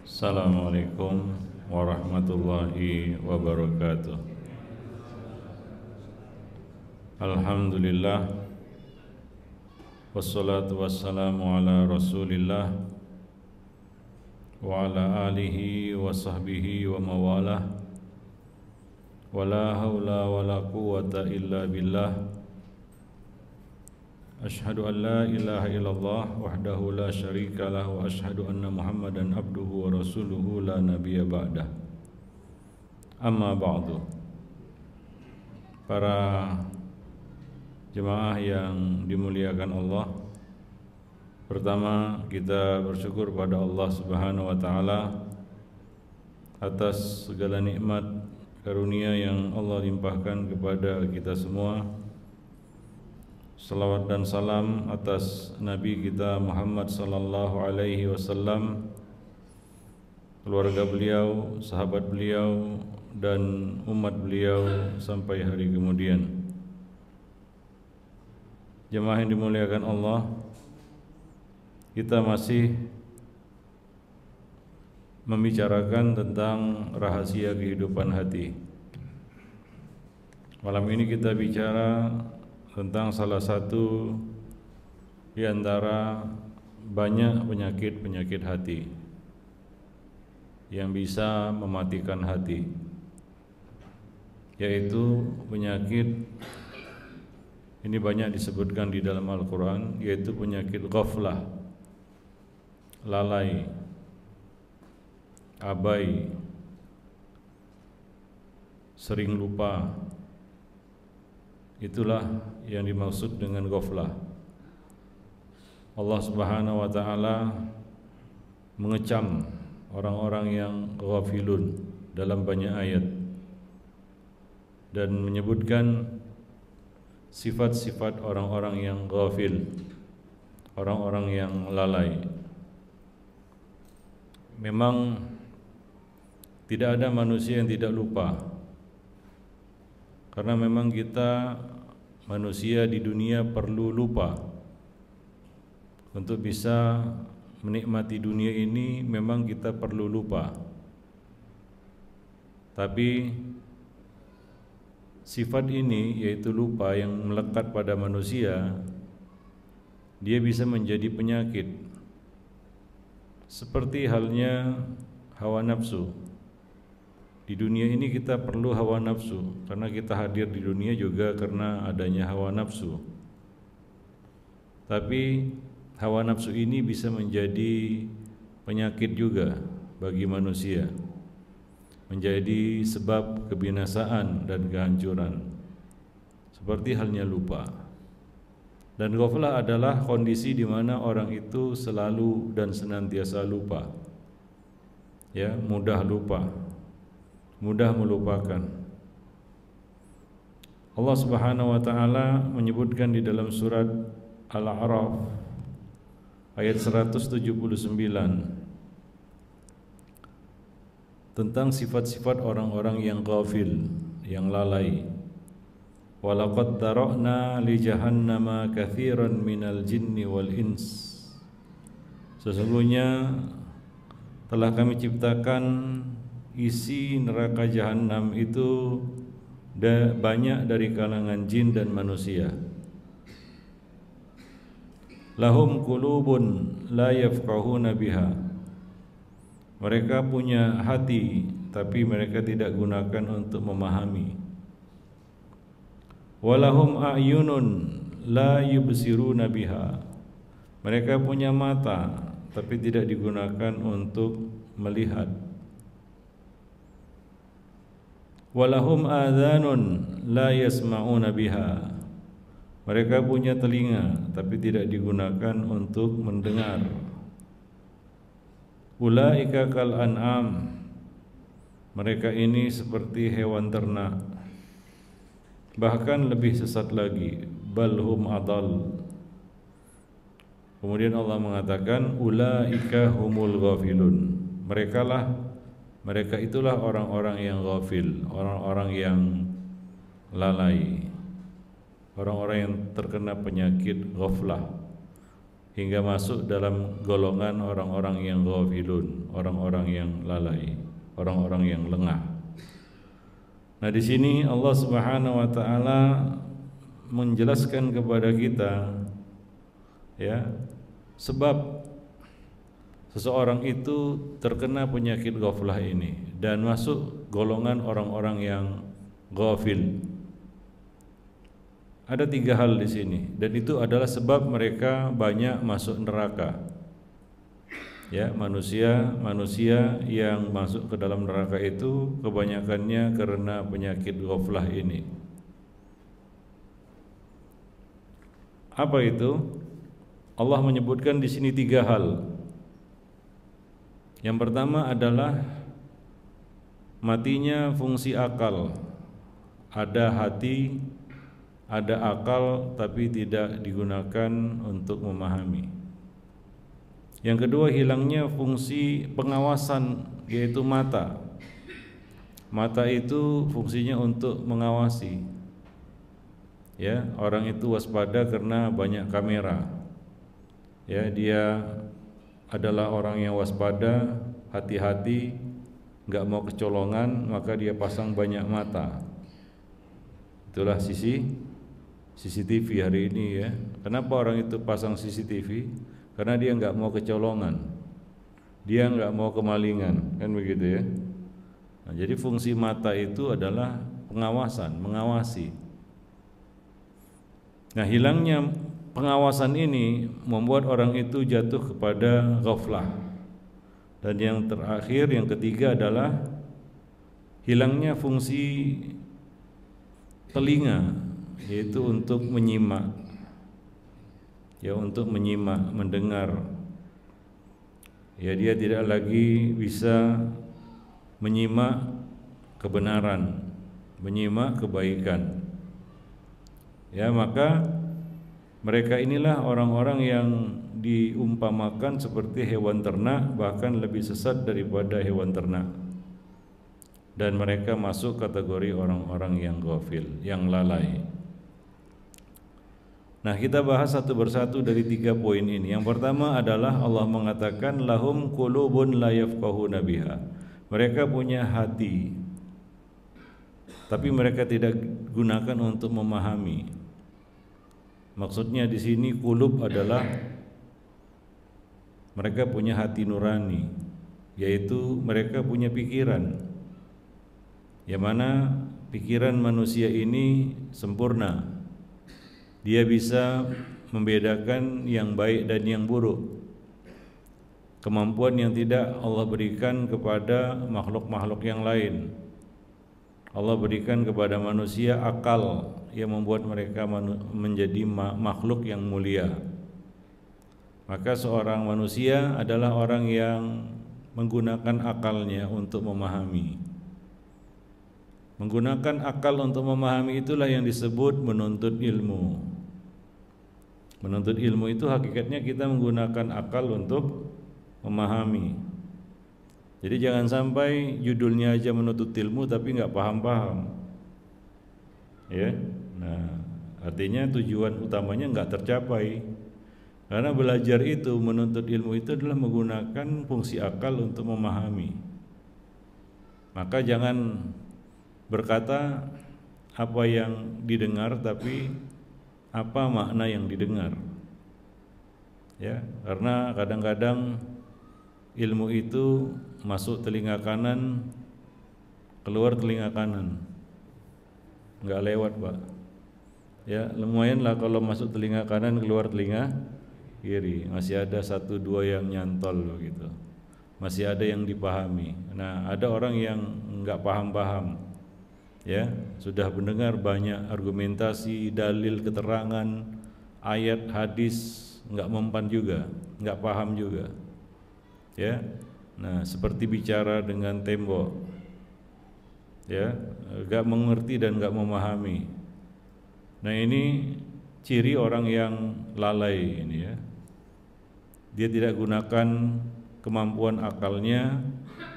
Assalamualaikum warahmatullahi wabarakatuh. Alhamdulillah, wassalatu wassalamu ala rasulillah wa ala alihi wa sahbihi wa mawalah, wa la hawla wa la quwwata illa billah. Ashhadu an la ilaha illallah wahdahu la syarika lah, wa ashhadu anna Muhammadan abduhu wa rasuluhu la nabiyya ba'dah. Amma ba'du. Para jemaah yang dimuliakan Allah, pertama kita bersyukur pada Allah Subhanahu wa taala atas segala nikmat karunia yang Allah limpahkan kepada kita semua. Salawat dan salam atas Nabi kita Muhammad sallallahu alaihi wasallam, keluarga beliau, sahabat beliau, dan umat beliau sampai hari kemudian. Jemaah yang dimuliakan Allah, kita masih membicarakan tentang rahasia kehidupan hati. Malam ini kita bicara tentang salah satu di antara banyak penyakit-penyakit hati yang bisa mematikan hati, yaitu penyakit ini banyak disebutkan di dalam Al-Quran, yaitu penyakit ghaflah, lalai, abai, sering lupa. Itulah yang dimaksud dengan ghaflah. Allah Subhanahu wa taala mengecam orang-orang yang ghafilun dalam banyak ayat dan menyebutkan sifat-sifat orang-orang yang ghafil, orang-orang yang lalai. Memang tidak ada manusia yang tidak lupa, karena memang kita manusia di dunia perlu lupa untuk bisa menikmati dunia ini. Memang kita perlu lupa, tapi sifat ini, yaitu lupa yang melekat pada manusia, dia bisa menjadi penyakit, seperti halnya hawa nafsu. Di dunia ini kita perlu hawa nafsu, karena kita hadir di dunia juga karena adanya hawa nafsu. Tapi hawa nafsu ini bisa menjadi penyakit juga bagi manusia, menjadi sebab kebinasaan dan kehancuran, seperti halnya lupa. Dan ghaflah adalah kondisi di mana orang itu selalu dan senantiasa lupa, ya, mudah lupa, mudah melupakan. Allah Subhanahu wa taala menyebutkan di dalam surat Al-A'raf ayat 179 tentang sifat-sifat orang-orang yang ghafil, yang lalai. Walaqad dara'na li jahannama katsiran minal jinni wal ins. Sesungguhnya telah kami ciptakan isi neraka jahanam itu banyak dari kalangan jin dan manusia. Lahum qulubun la yafqahuna biha. Mereka punya hati, tapi mereka tidak gunakan untuk memahami. Walahum a'yunun la yubsiruna biha. Mereka punya mata, tapi tidak digunakan untuk melihat. Walahum adhanun la yasma'una biha. Mereka punya telinga, tapi tidak digunakan untuk mendengar. Ulaika kal an'am. Mereka ini seperti hewan ternak, bahkan lebih sesat lagi. Balhum adal. Kemudian Allah mengatakan ulaika humul ghafilun. Mereka itulah orang-orang yang ghafil, orang-orang yang lalai, orang-orang yang terkena penyakit ghaflah, hingga masuk dalam golongan orang-orang yang ghafilun, orang-orang yang lalai, orang-orang yang lengah. Nah, di sini Allah Subhanahu wa taala menjelaskan kepada kita ya, sebab seseorang itu terkena penyakit ghaflah ini dan masuk golongan orang-orang yang ghafil. Ada 3 hal di sini, dan itu adalah sebab mereka banyak masuk neraka. Ya, manusia yang masuk ke dalam neraka itu kebanyakannya karena penyakit ghaflah ini. Apa itu? Allah menyebutkan di sini 3 hal. Yang pertama adalah matinya fungsi akal. Ada hati, ada akal, tapi tidak digunakan untuk memahami. Yang kedua, hilangnya fungsi pengawasan, yaitu mata. Mata itu fungsinya untuk mengawasi. Ya, orang itu waspada karena banyak kamera. Ya, dia adalah orang yang waspada, hati-hati, nggak mau kecolongan, maka dia pasang banyak mata. Itulah CCTV hari ini ya. Kenapa orang itu pasang CCTV? Karena dia nggak mau kecolongan, dia nggak mau kemalingan, kan begitu ya. Nah, jadi fungsi mata itu adalah pengawasan, mengawasi. Nah, hilangnya pengawasan ini membuat orang itu jatuh kepada ghaflah. Dan yang terakhir, yang ketiga adalah hilangnya fungsi telinga, yaitu untuk menyimak, ya, untuk menyimak, mendengar. Ya, dia tidak lagi bisa menyimak kebenaran, menyimak kebaikan. Ya, maka mereka inilah orang-orang yang diumpamakan seperti hewan ternak, bahkan lebih sesat daripada hewan ternak. Dan mereka masuk kategori orang-orang yang ghafil, yang lalai. Nah, kita bahas satu persatu dari 3 poin ini. Yang pertama adalah Allah mengatakan lahum qulubun la yafqahuna biha. Mereka punya hati, tapi mereka tidak gunakan untuk memahami. Maksudnya di sini qulub adalah mereka punya hati nurani, yaitu mereka punya pikiran. Yang mana pikiran manusia ini sempurna. Dia bisa membedakan yang baik dan yang buruk. Kemampuan yang tidak Allah berikan kepada makhluk-makhluk yang lain. Allah berikan kepada manusia akal yang membuat mereka menjadi makhluk yang mulia. Maka seorang manusia adalah orang yang menggunakan akalnya untuk memahami. Menggunakan akal untuk memahami itulah yang disebut menuntut ilmu. Menuntut ilmu itu hakikatnya kita menggunakan akal untuk memahami. Jadi jangan sampai judulnya aja menuntut ilmu tapi nggak paham-paham. Ya, nah artinya tujuan utamanya nggak tercapai. Karena belajar itu, menuntut ilmu itu adalah menggunakan fungsi akal untuk memahami. Maka jangan berkata apa yang didengar, tapi apa makna yang didengar. Ya, karena kadang-kadang ilmu itu masuk telinga kanan, keluar telinga kanan, nggak lewat, Pak. Ya, lumayan lah kalau masuk telinga kanan, keluar telinga kiri, masih ada 1-2 yang nyantol begitu, masih ada yang dipahami. Nah, ada orang yang nggak paham-paham, ya, sudah mendengar banyak argumentasi, dalil, keterangan, ayat, hadis, nggak mempan juga, nggak paham juga, ya. Nah, seperti bicara dengan tembok, ya, nggak mengerti dan nggak memahami. Nah, ini ciri orang yang lalai ini, ya. Dia tidak gunakan kemampuan akalnya,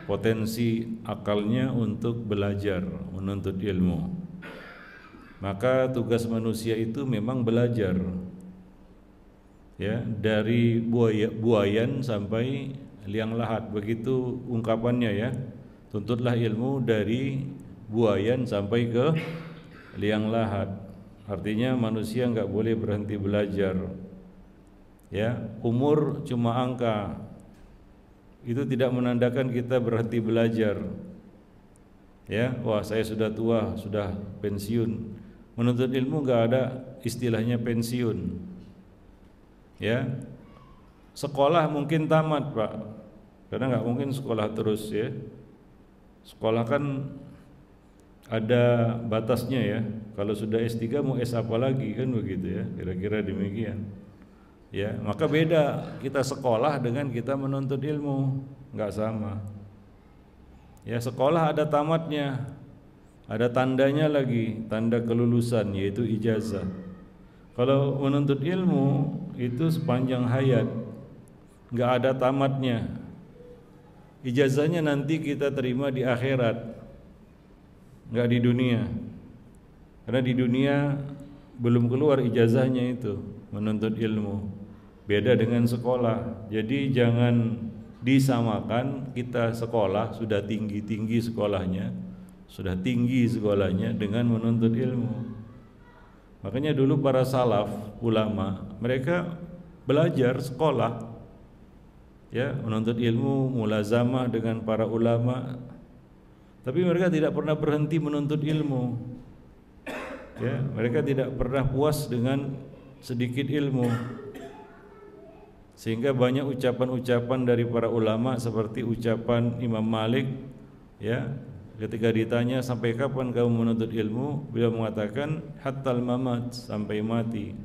potensi akalnya untuk belajar, menuntut ilmu. Maka tugas manusia itu memang belajar. Ya, dari buayan sampai liang lahat, begitu ungkapannya ya. Tuntutlah ilmu dari buayan sampai ke liang lahat. Artinya manusia enggak boleh berhenti belajar. Ya, umur cuma angka. Itu tidak menandakan kita berhenti belajar. Ya, wah saya sudah tua, sudah pensiun. Menuntut ilmu enggak ada istilahnya pensiun. Ya, sekolah mungkin tamat Pak, karena nggak mungkin sekolah terus ya. Sekolah kan ada batasnya ya. Kalau sudah S3 mau S apa lagi kan begitu ya, kira-kira demikian. Ya, maka beda kita sekolah dengan kita menuntut ilmu, nggak sama. Ya, sekolah ada tamatnya, ada tandanya lagi, tanda kelulusan yaitu ijazah. Kalau menuntut ilmu itu sepanjang hayat, nggak ada tamatnya. Ijazahnya nanti kita terima di akhirat, nggak di dunia. Karena di dunia belum keluar ijazahnya itu menuntut ilmu. Beda dengan sekolah. Jadi jangan disamakan kita sekolah sudah tinggi-tinggi sekolahnya, sudah tinggi sekolahnya dengan menuntut ilmu. Makanya dulu para salaf, ulama, mereka belajar sekolah, ya, menuntut ilmu, mulazamah dengan para ulama. Tapi mereka tidak pernah berhenti menuntut ilmu. Ya, mereka tidak pernah puas dengan sedikit ilmu. Sehingga banyak ucapan-ucapan dari para ulama seperti ucapan Imam Malik, ya, ketika ditanya sampai kapan kamu menuntut ilmu, beliau mengatakan hattal mamat, sampai mati.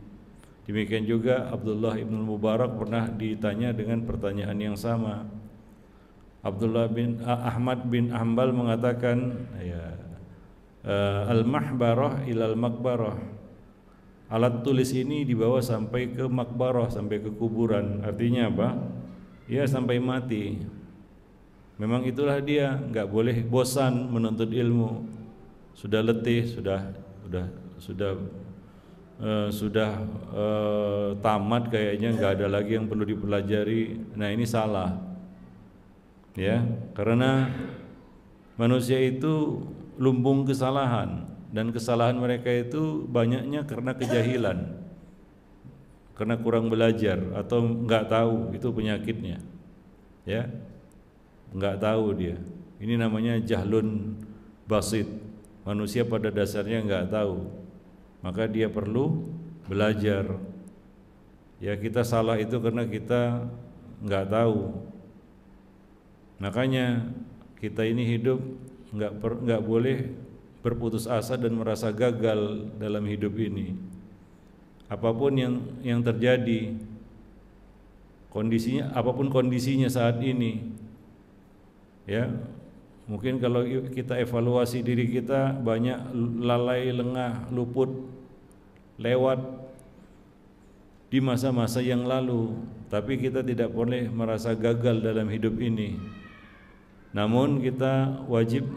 Demikian juga Abdullah ibn Mubarak pernah ditanya dengan pertanyaan yang sama. Abdullah bin Ahmad bin Hanbal mengatakan, ya, al-mahbarah ilal makbarah. Alat tulis ini dibawa sampai ke makbarah, sampai ke kuburan. Artinya apa? Ya, sampai mati. Memang itulah dia, enggak boleh bosan menuntut ilmu. Sudah letih, sudah tamat kayaknya, enggak ada lagi yang perlu dipelajari. Nah, ini salah. Ya, karena manusia itu lumbung kesalahan, dan kesalahan mereka itu banyaknya karena kejahilan, karena kurang belajar atau enggak tahu, itu penyakitnya. Ya, enggak tahu dia. Ini namanya jahlun basit. Manusia pada dasarnya enggak tahu, maka dia perlu belajar. Ya, kita salah itu karena kita enggak tahu. Makanya kita ini hidup enggak boleh berputus asa dan merasa gagal dalam hidup ini. Apapun yang terjadi, kondisinya, apapun kondisinya saat ini, ya, mungkin kalau kita evaluasi diri kita, banyak lalai, lengah, luput, lewat di masa-masa yang lalu. Tapi kita tidak boleh merasa gagal dalam hidup ini. Namun kita wajib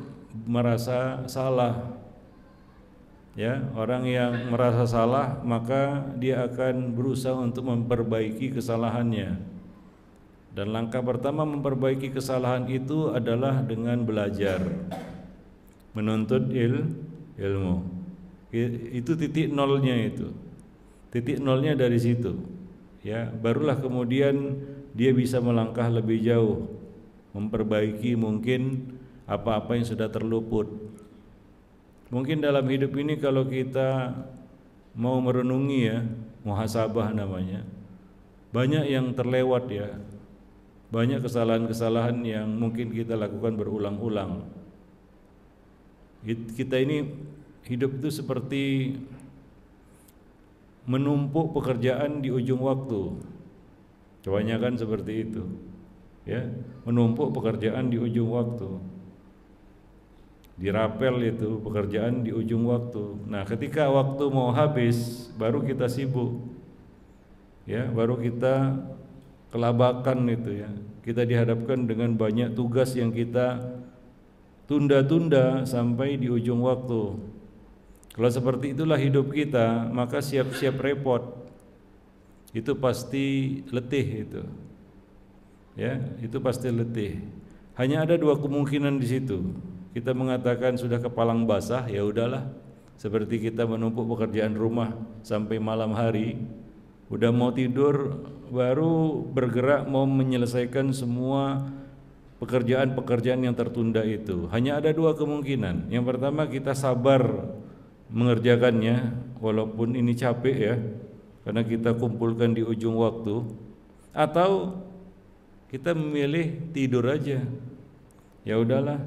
merasa salah. Ya, orang yang merasa salah maka dia akan berusaha untuk memperbaiki kesalahannya. Dan langkah pertama memperbaiki kesalahan itu adalah dengan belajar, menuntut ilmu. Itu titik nolnya itu. Titik nolnya dari situ. Ya, barulah kemudian dia bisa melangkah lebih jauh, memperbaiki mungkin apa-apa yang sudah terluput. Mungkin dalam hidup ini kalau kita mau merenungi, ya, muhasabah namanya, banyak yang terlewat, ya. Banyak kesalahan-kesalahan yang mungkin kita lakukan berulang-ulang. Kita ini hidup itu seperti menumpuk pekerjaan di ujung waktu. Kebanyakan seperti itu, ya, menumpuk pekerjaan di ujung waktu. Dirapel itu pekerjaan di ujung waktu. Nah, ketika waktu mau habis, baru kita sibuk, ya, baru kita kelabakan itu, ya. Kita dihadapkan dengan banyak tugas yang kita tunda-tunda sampai di ujung waktu. Kalau seperti itulah hidup kita, maka siap-siap repot. itu pasti letih itu. Ya, itu pasti letih. Hanya ada dua kemungkinan di situ. Kita mengatakan sudah kepalang basah, ya udahlah. Seperti kita menumpuk pekerjaan rumah sampai malam hari, udah mau tidur baru bergerak mau menyelesaikan semua pekerjaan-pekerjaan yang tertunda itu. Hanya ada dua kemungkinan. Yang pertama, kita sabar mengerjakannya walaupun ini capek ya, karena kita kumpulkan di ujung waktu, atau kita memilih tidur aja. Ya udahlah,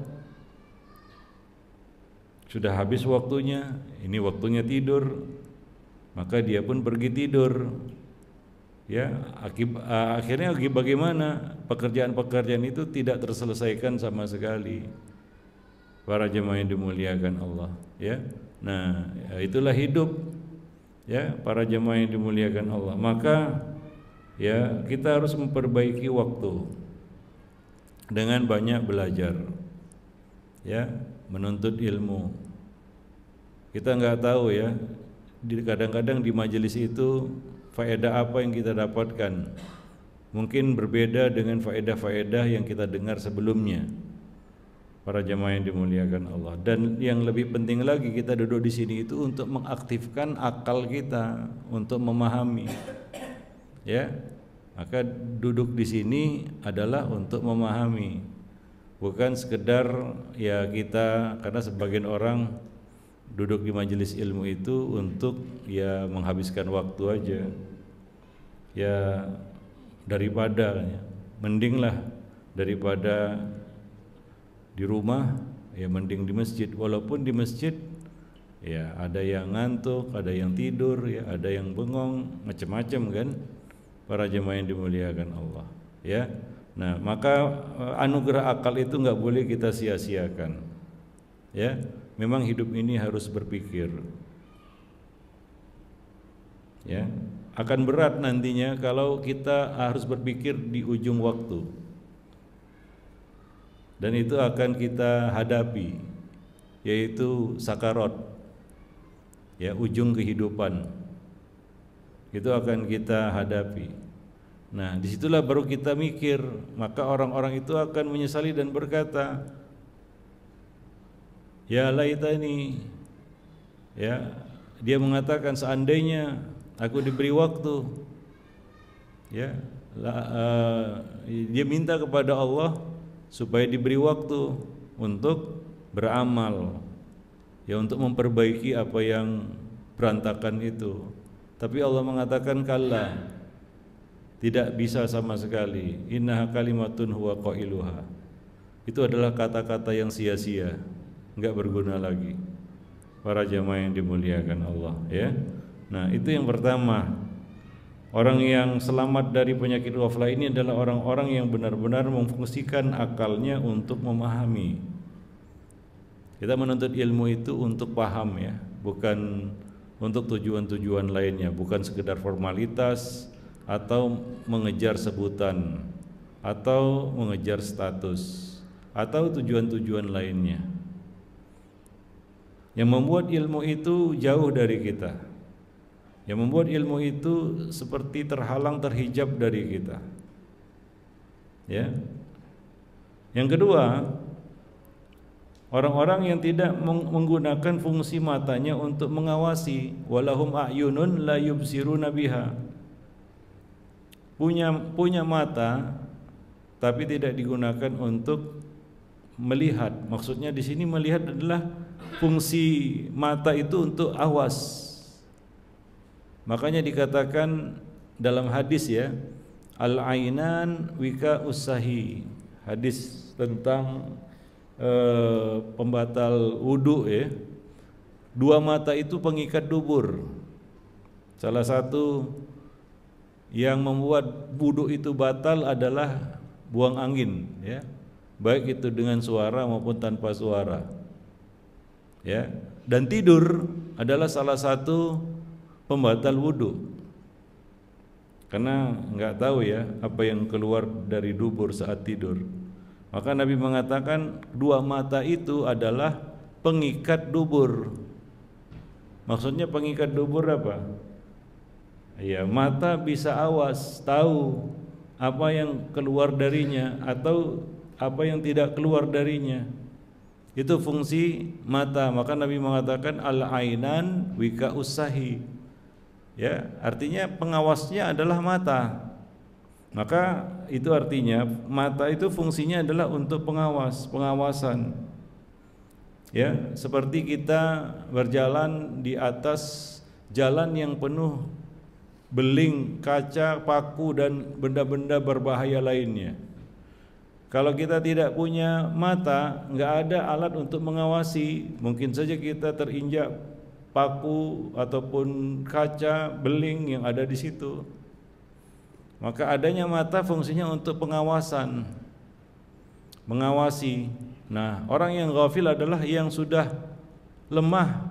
sudah habis waktunya, ini waktunya tidur, maka dia pun pergi tidur. Ya, akhirnya bagaimana? Pekerjaan-pekerjaan itu tidak terselesaikan sama sekali. Para jemaah yang dimuliakan Allah, ya. Nah, itulah hidup, ya, para jemaah yang dimuliakan Allah. Maka ya, kita harus memperbaiki waktu dengan banyak belajar, ya, menuntut ilmu. Kita nggak tahu ya, kadang-kadang di majelis itu faedah apa yang kita dapatkan mungkin berbeda dengan faedah-faedah yang kita dengar sebelumnya. Para jemaah yang dimuliakan Allah, dan yang lebih penting lagi, kita duduk di sini itu untuk mengaktifkan akal kita untuk memahami, ya. Maka duduk di sini adalah untuk memahami, bukan sekedar ya kita, karena sebagian orang duduk di majelis ilmu itu untuk ya menghabiskan waktu aja. Ya daripada, mendinglah daripada di rumah, ya mending di masjid. Walaupun di masjid ya ada yang ngantuk, ada yang tidur, ya ada yang bengong, macam-macam kan, para jemaah yang dimuliakan Allah, ya. Nah, maka anugerah akal itu nggak boleh kita sia-siakan, ya. Memang hidup ini harus berpikir, ya. Akan berat nantinya kalau kita harus berpikir di ujung waktu, dan itu akan kita hadapi, yaitu sakarat, ya, ujung kehidupan itu akan kita hadapi. Nah, disitulah baru kita mikir. Maka orang-orang itu akan menyesali dan berkata, ya laitani, ya, dia mengatakan seandainya aku diberi waktu, ya, dia minta kepada Allah supaya diberi waktu untuk beramal, ya, untuk memperbaiki apa yang berantakan itu. Tapi Allah mengatakan kalla, tidak bisa sama sekali. Innaha kalimatun huwa qailuha. Itu adalah kata-kata yang sia-sia, enggak berguna lagi. Para jamaah yang dimuliakan Allah, ya. Nah, itu yang pertama. Orang yang selamat dari penyakit ghaflah ini adalah orang-orang yang benar-benar memfungsikan akalnya untuk memahami. Kita menuntut ilmu itu untuk paham, ya, bukan untuk tujuan-tujuan lainnya, bukan sekedar formalitas atau mengejar sebutan atau mengejar status atau tujuan-tujuan lainnya. Yang membuat ilmu itu jauh dari kita, yang membuat ilmu itu seperti terhalang, terhijab dari kita, ya. Yang kedua, orang-orang yang tidak menggunakan fungsi matanya untuk mengawasi, walahum a'yunun la yubsiruna biha. Punya mata tapi tidak digunakan untuk melihat. Maksudnya di sini melihat adalah fungsi mata itu untuk awas. Makanya dikatakan dalam hadis, ya, al-ainan wika usahi, hadis tentang pembatal wudu, ya. Dua mata itu pengikat dubur. Salah satu yang membuat wudu itu batal adalah buang angin, ya, baik itu dengan suara maupun tanpa suara, ya. Dan tidur adalah salah satu pembatal wudu, karena nggak tahu, ya, apa yang keluar dari dubur saat tidur. Maka Nabi mengatakan dua mata itu adalah pengikat dubur. Maksudnya pengikat dubur apa? Ya, mata bisa awas, tahu apa yang keluar darinya atau apa yang tidak keluar darinya. Itu fungsi mata. Maka Nabi mengatakan al-ainan wika usahi. Ya, artinya pengawasnya adalah mata. Maka itu artinya mata itu fungsinya adalah untuk pengawasan. Ya, seperti kita berjalan di atas jalan yang penuh beling, kaca, paku dan benda-benda berbahaya lainnya. Kalau kita tidak punya mata, nggak ada alat untuk mengawasi, mungkin saja kita terinjak paku ataupun kaca, beling yang ada di situ. Maka adanya mata fungsinya untuk pengawasan, mengawasi. Nah, orang yang ghafil adalah yang sudah lemah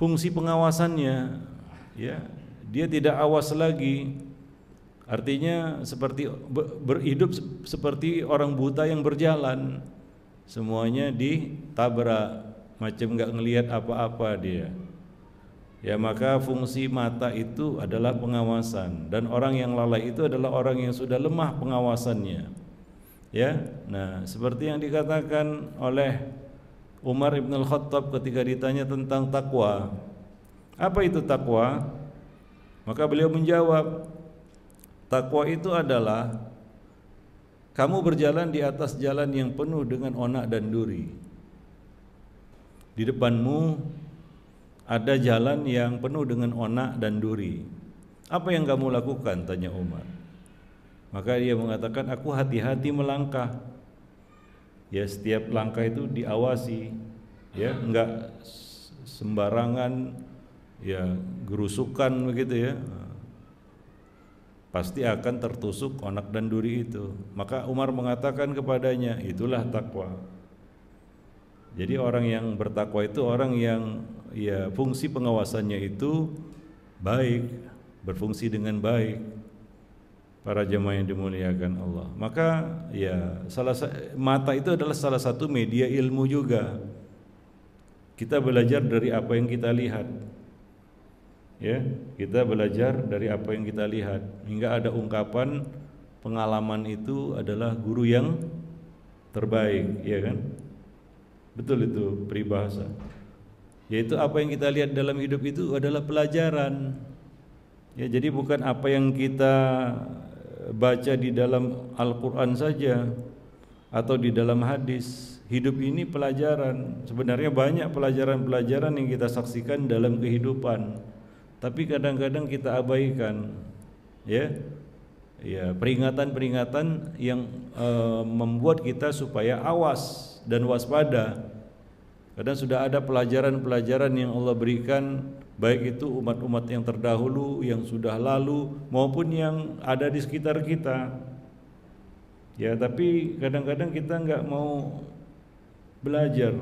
fungsi pengawasannya, ya. Dia tidak awas lagi. Artinya seperti berhidup seperti orang buta yang berjalan, semuanya ditabrak, macam nggak ngelihat apa-apa dia. Ya, maka fungsi mata itu adalah pengawasan, dan orang yang lalai itu adalah orang yang sudah lemah pengawasannya. Ya, nah seperti yang dikatakan oleh Umar ibn al-Khattab ketika ditanya tentang takwa, apa itu takwa? Maka beliau menjawab, takwa itu adalah kamu berjalan di atas jalan yang penuh dengan onak dan duri. Di depanmu ada jalan yang penuh dengan onak dan duri. Apa yang kamu lakukan? Tanya Umar. Maka dia mengatakan, aku hati-hati melangkah. Ya, setiap langkah itu diawasi, ya, enggak sembarangan, ya, gerusukan begitu ya. Pasti akan tertusuk onak dan duri itu. Maka Umar mengatakan kepadanya, itulah takwa. Jadi orang yang bertakwa itu orang yang, ya, fungsi pengawasannya itu baik, berfungsi dengan baik. Para jemaah yang dimuliakan Allah. Maka ya, mata itu adalah salah satu media ilmu juga. Kita belajar dari apa yang kita lihat. Ya, kita belajar dari apa yang kita lihat. Hingga ada ungkapan pengalaman itu adalah guru yang terbaik, ya kan? Betul itu peribahasa. Yaitu apa yang kita lihat dalam hidup itu adalah pelajaran. Ya, jadi bukan apa yang kita baca di dalam Al-Quran saja atau di dalam hadis. Hidup ini pelajaran. Sebenarnya banyak pelajaran-pelajaran yang kita saksikan dalam kehidupan, tapi kadang-kadang kita abaikan. Ya, ya, peringatan-peringatan yang membuat kita supaya awas dan waspada. Kadang sudah ada pelajaran-pelajaran yang Allah berikan, baik itu umat-umat yang terdahulu, yang sudah lalu, maupun yang ada di sekitar kita. Ya, tapi kadang-kadang kita nggak mau belajar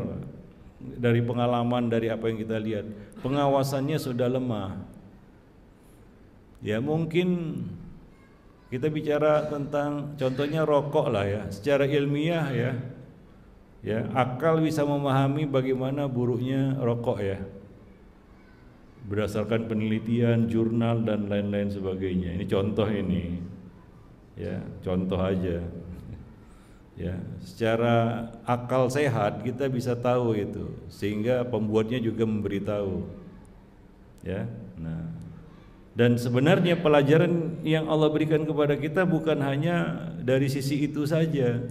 dari pengalaman, dari apa yang kita lihat. Pengawasannya sudah lemah. Ya, mungkin kita bicara tentang contohnya rokok lah ya, secara ilmiah ya. Ya, akal bisa memahami bagaimana buruknya rokok ya, berdasarkan penelitian, jurnal dan lain-lain sebagainya. Ini contoh ini, ya, contoh aja. Ya, secara akal sehat kita bisa tahu itu, sehingga pembuatnya juga memberitahu. Ya, nah, dan sebenarnya pelajaran yang Allah berikan kepada kita bukan hanya dari sisi itu saja.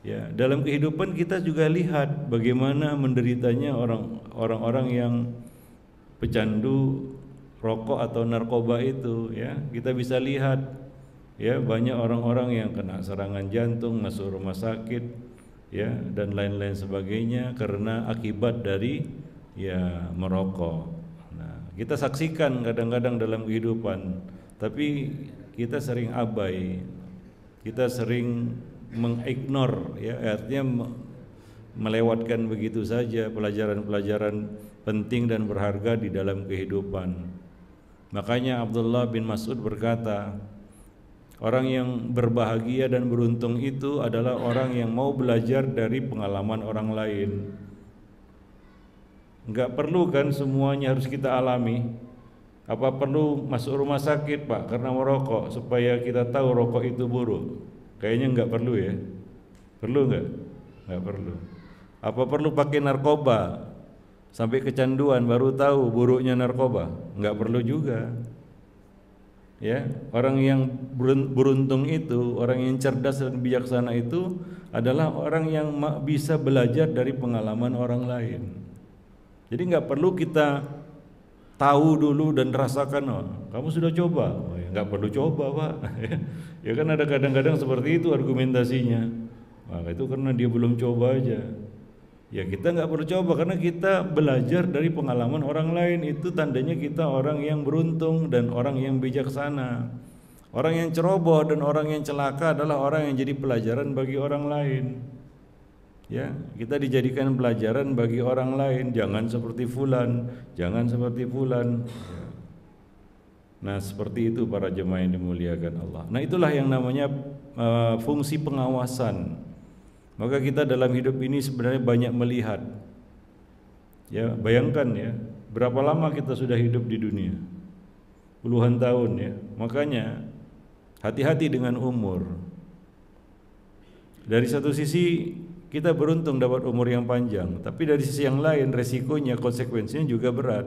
Ya, dalam kehidupan kita juga lihat bagaimana menderitanya orang-orang yang pecandu rokok atau narkoba itu, ya. Kita bisa lihat, ya, banyak orang-orang yang kena serangan jantung, masuk rumah sakit, ya, dan lain-lain sebagainya karena akibat dari, ya, merokok. Nah, kita saksikan kadang-kadang dalam kehidupan, tapi kita sering abai, kita sering mengignore, ya, artinya melewatkan begitu saja pelajaran-pelajaran penting dan berharga di dalam kehidupan. Makanya Abdullah bin Mas'ud berkata, orang yang berbahagia dan beruntung itu adalah orang yang mau belajar dari pengalaman orang lain. Enggak perlu kan semuanya harus kita alami. Apa perlu masuk rumah sakit Pak karena merokok supaya kita tahu rokok itu buruk? Kayaknya nggak perlu ya. Perlu nggak? Nggak perlu. Apa perlu pakai narkoba sampai kecanduan baru tahu buruknya narkoba? Nggak perlu juga. Ya, orang yang beruntung itu, orang yang cerdas dan bijaksana itu adalah orang yang bisa belajar dari pengalaman orang lain. Jadi nggak perlu kita tahu dulu dan rasakan, oh, kamu sudah coba? Oh, ya, nggak perlu coba Pak. Ya kan ada kadang-kadang seperti itu argumentasinya. Nah, itu karena dia belum coba aja. Ya kita nggak perlu coba karena kita belajar dari pengalaman orang lain. Itu tandanya kita orang yang beruntung dan orang yang bijaksana. Orang yang ceroboh dan orang yang celaka adalah orang yang jadi pelajaran bagi orang lain. Ya, kita dijadikan pelajaran bagi orang lain. Jangan seperti fulan, jangan seperti fulan. Nah, seperti itu para jemaah yang dimuliakan Allah. Nah, itulah yang namanya fungsi pengawasan. Maka kita dalam hidup ini sebenarnya banyak melihat. Ya, bayangkan ya, berapa lama kita sudah hidup di dunia? Puluhan tahun ya. Makanya hati-hati dengan umur. Dari satu sisi kita beruntung dapat umur yang panjang, tapi dari sisi yang lain resikonya, konsekuensinya juga berat.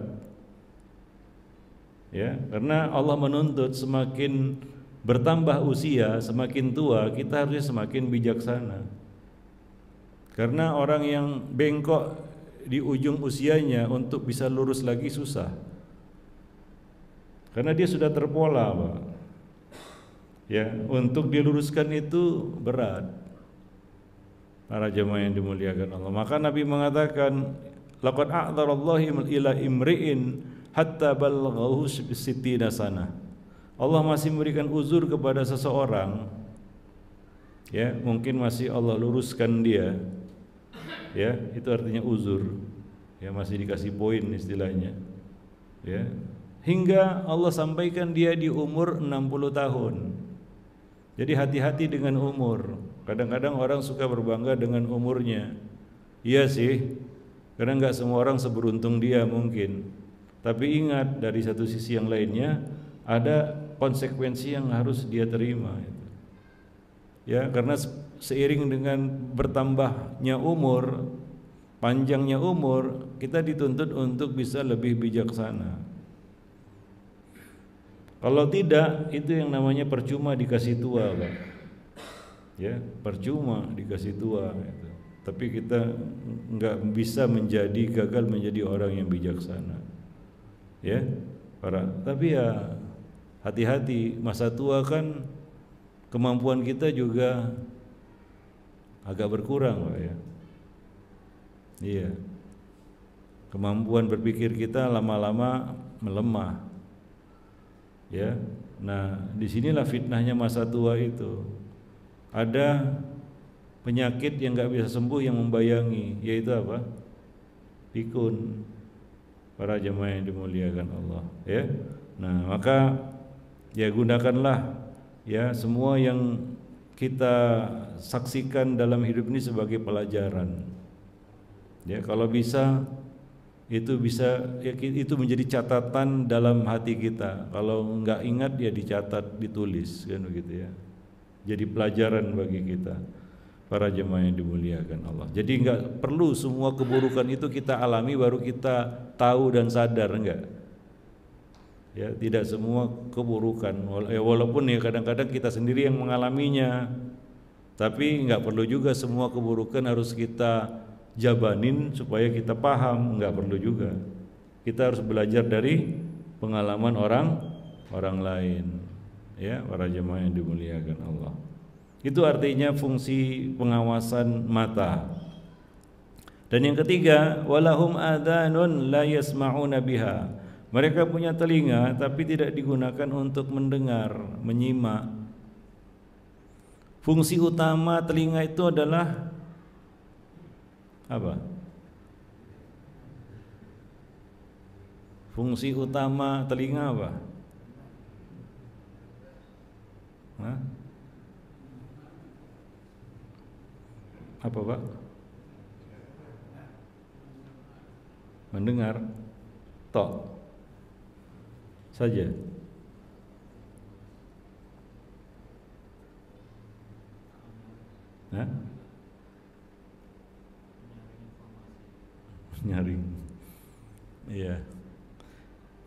Ya, karena Allah menuntut semakin bertambah usia, semakin tua, kita harusnya semakin bijaksana. Karena orang yang bengkok di ujung usianya untuk bisa lurus lagi susah. Karena dia sudah terpola, Pak. Ya, untuk diluruskan itu berat. Para jemaah yang dimuliakan Allah. Maka Nabi mengatakan, laqad a'dzarallahu ila imri'in hatta balaghahu sittina sanah. Allah masih memberikan uzur kepada seseorang. Ya, mungkin masih Allah luruskan dia. Ya, itu artinya uzur. Ya, masih dikasih poin istilahnya. Ya. Hingga Allah sampaikan dia di umur 60 tahun. Jadi hati-hati dengan umur. Kadang-kadang orang suka berbangga dengan umurnya. Iya sih, karena enggak semua orang seberuntung dia mungkin. Tapi ingat, dari satu sisi yang lainnya ada konsekuensi yang harus dia terima. Ya, karena seiring dengan bertambahnya umur, panjangnya umur, kita dituntut untuk bisa lebih bijaksana. Kalau tidak, itu yang namanya percuma dikasih tua, Pak. Ya, percuma dikasih tua gitu. Tapi kita enggak bisa gagal menjadi orang yang bijaksana. Ya, tapi ya hati-hati, masa tua kan kemampuan kita juga agak berkurang, Pak ya. Iya. Kemampuan berpikir kita lama-lama melemah. Ya. Nah, disinilah fitnahnya masa tua itu. Ada penyakit yang enggak bisa sembuh yang membayangi, yaitu apa? Pikun. Para jemaah yang dimuliakan Allah, ya. Nah, maka ya gunakanlah ya semua yang kita saksikan dalam hidup ini sebagai pelajaran. Ya, kalau bisa itu menjadi catatan dalam hati kita. Kalau enggak ingat ya dicatat, ditulis kan begitu ya. Jadi pelajaran bagi kita. Para jemaah yang dimuliakan Allah. Jadi enggak perlu semua keburukan itu kita alami baru kita tahu dan sadar, enggak. Ya, tidak semua keburukan. Walaupun ya kadang-kadang kita sendiri yang mengalaminya. Tapi enggak perlu juga semua keburukan harus kita jabanin supaya kita paham, enggak perlu juga. Kita harus belajar dari pengalaman orang lain. Ya, para jemaah yang dimuliakan Allah. Itu artinya fungsi pengawasan mata. Dan yang ketiga, walahum adhanun la yasma'una biha. Mereka punya telinga tapi tidak digunakan untuk mendengar, menyimak. Fungsi utama telinga itu adalah apa? Fungsi utama telinga apa? Hah? Apa, Pak? Mendengar. Tok. saja. Hah? Nyaring. Iya.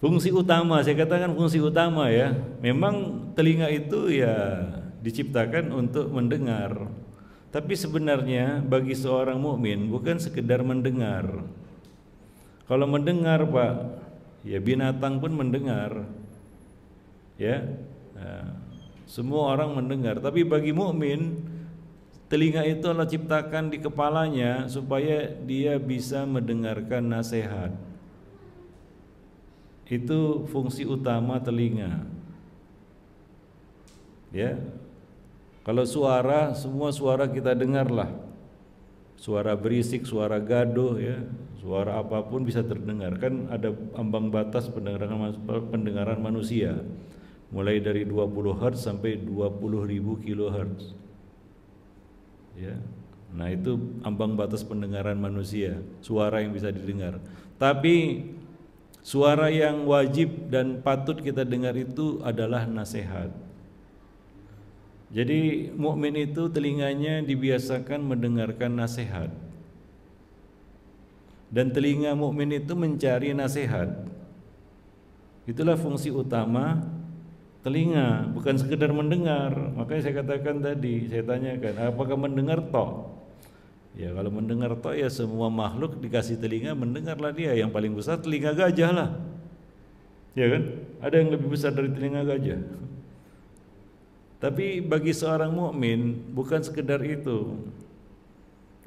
Fungsi utama, saya katakan fungsi utama ya. Memang telinga itu ya diciptakan untuk mendengar. Tapi sebenarnya bagi seorang mukmin bukan sekedar mendengar. Kalau mendengar, Pak, ya binatang pun mendengar. Ya. Nah, semua orang mendengar, tapi bagi mukmin telinga itu Allah ciptakan di kepalanya supaya dia bisa mendengarkan nasihat. Itu fungsi utama telinga. Ya. Kalau suara, semua suara kita dengarlah. Suara berisik, suara gaduh ya, suara apapun bisa terdengar. Kan ada ambang batas pendengaran manusia. Mulai dari 20 Hz sampai 20.000 kHz. Ya. Nah, itu ambang batas pendengaran manusia, suara yang bisa didengar. Tapi suara yang wajib dan patut kita dengar itu adalah nasihat. Jadi mukmin itu telinganya dibiasakan mendengarkan nasihat. Dan telinga mukmin itu mencari nasihat. Itulah fungsi utama telinga, bukan sekedar mendengar. Makanya saya katakan tadi, saya tanyakan, apakah mendengar toh? Ya kalau mendengar toh ya semua makhluk dikasih telinga mendengarlah dia. Yang paling besar telinga gajah lah. Ya kan? Ada yang lebih besar dari telinga gajah. Tapi bagi seorang mukmin bukan sekedar itu.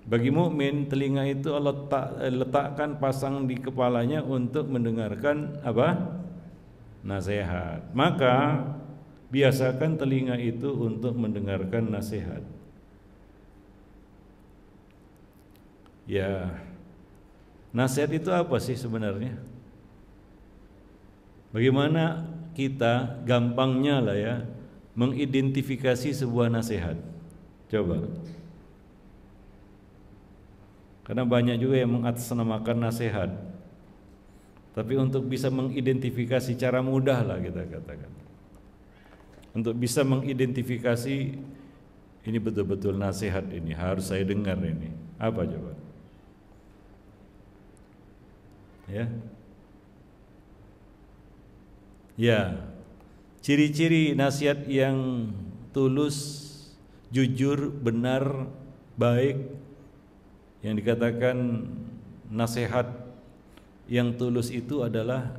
Bagi mukmin telinga itu Allah letakkan pasang di kepalanya untuk mendengarkan apa? Nasihat. Maka biasakan telinga itu untuk mendengarkan nasihat. Ya, nasihat itu apa sih sebenarnya? Bagaimana kita gampangnya lah ya mengidentifikasi sebuah nasihat? Coba. Karena banyak juga yang mengatasnamakan nasihat. Tapi untuk bisa mengidentifikasi cara mudah lah kita katakan. Untuk bisa mengidentifikasi ini betul-betul nasihat ini, harus saya dengar ini. Apa coba? Ya. Ya. Ciri-ciri nasihat yang tulus, jujur, benar, baik, yang dikatakan nasihat yang tulus itu adalah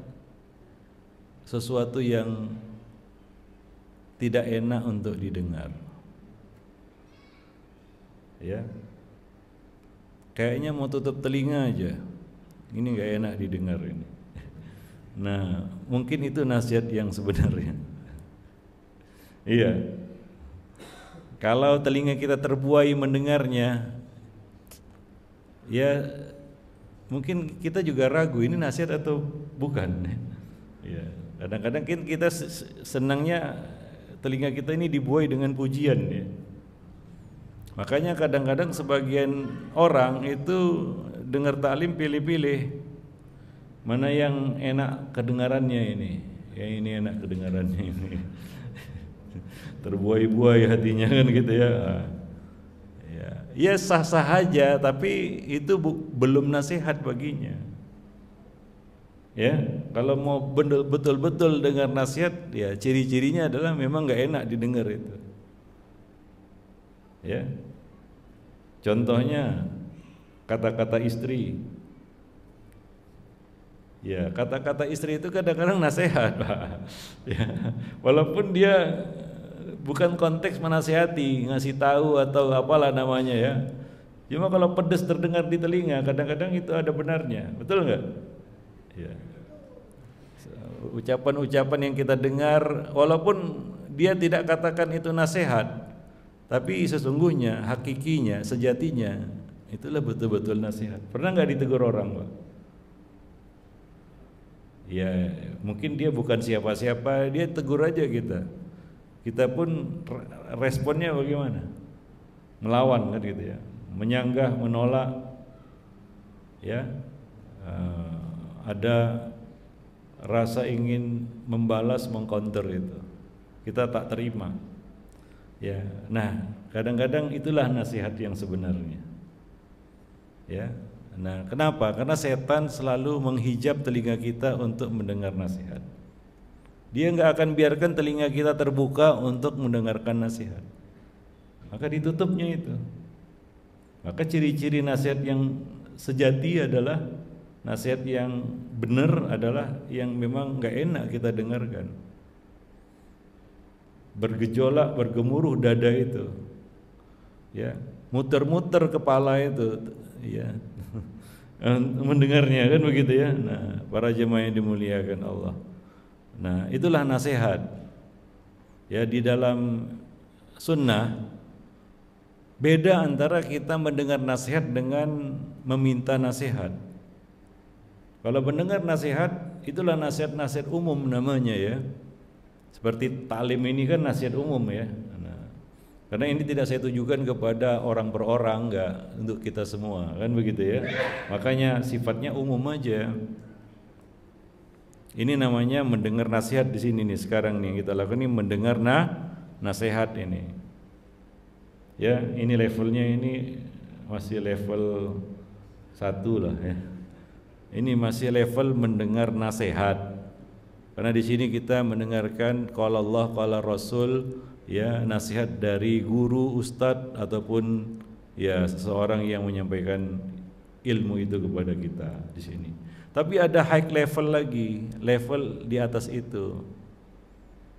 sesuatu yang tidak enak untuk didengar. Ya. Kayaknya mau tutup telinga aja. Ini enggak enak didengar ini. Nah, mungkin itu nasihat yang sebenarnya. Iya. Kalau telinga kita terbuai mendengarnya, ya mungkin kita juga ragu ini nasihat atau bukan. Ya, kadang-kadang kita senangnya telinga kita ini dibuai dengan pujian ya. Makanya kadang-kadang sebagian orang itu dengar taklim pilih-pilih mana yang enak kedengarannya ini. Yang ini enak kedengarannya ini. Terbuai-buai hatinya kan gitu ya. Ya sah-sah aja, tapi itu belum nasihat baginya. Ya, kalau mau betul-betul dengar nasihat, ya ciri-cirinya adalah memang nggak enak didengar itu. Ya, contohnya kata-kata istri. Ya, kata-kata istri itu kadang-kadang nasihat, Pak. Ya, walaupun dia bukan konteks menasihati, ngasih tahu atau apalah namanya ya. Cuma kalau pedes terdengar di telinga, kadang-kadang itu ada benarnya, betul nggak? Ya. Ucapan-ucapan yang kita dengar, walaupun dia tidak katakan itu nasihat, tapi sesungguhnya, hakikinya, sejatinya, itulah betul-betul nasihat. Pernah nggak ditegur orang, Pak? Ya, mungkin dia bukan siapa-siapa, dia tegur aja kita. Kita pun responnya bagaimana? Melawan kan gitu ya, menyanggah, menolak, ya, ada rasa ingin membalas, mengcounter itu. Kita tak terima. Ya, nah kadang-kadang itulah nasihat yang sebenarnya. Ya, nah kenapa? Karena setan selalu menghijab telinga kita untuk mendengar nasihat. Dia nggak akan biarkan telinga kita terbuka untuk mendengarkan nasihat. Maka ditutupnya itu. Maka ciri-ciri nasihat yang sejati adalah nasihat yang benar adalah yang memang nggak enak kita dengarkan. Bergejolak, bergemuruh dada itu, ya, muter-muter kepala itu, ya, mendengarnya kan begitu ya. Nah, para jemaah yang dimuliakan Allah. Nah, itulah nasihat. Ya, di dalam sunnah beda antara kita mendengar nasihat dengan meminta nasihat. Kalau mendengar nasihat, itulah nasihat-nasihat umum namanya ya. Seperti taklim ini kan nasihat umum ya. Nah, karena ini tidak saya tujukan kepada orang per orang, enggak, untuk kita semua, kan begitu ya. Makanya sifatnya umum aja. Ini namanya mendengar nasihat di sini nih sekarang nih kita lakukan ini mendengar nasihat ini. Ya, ini levelnya ini masih level 1 lah ya. Ini masih level mendengar nasihat. Karena di sini kita mendengarkan qala Allah qala Rasul, ya, nasihat dari guru, ustadz ataupun ya seseorang yang menyampaikan ilmu itu kepada kita di sini. Tapi ada high level lagi, level di atas itu.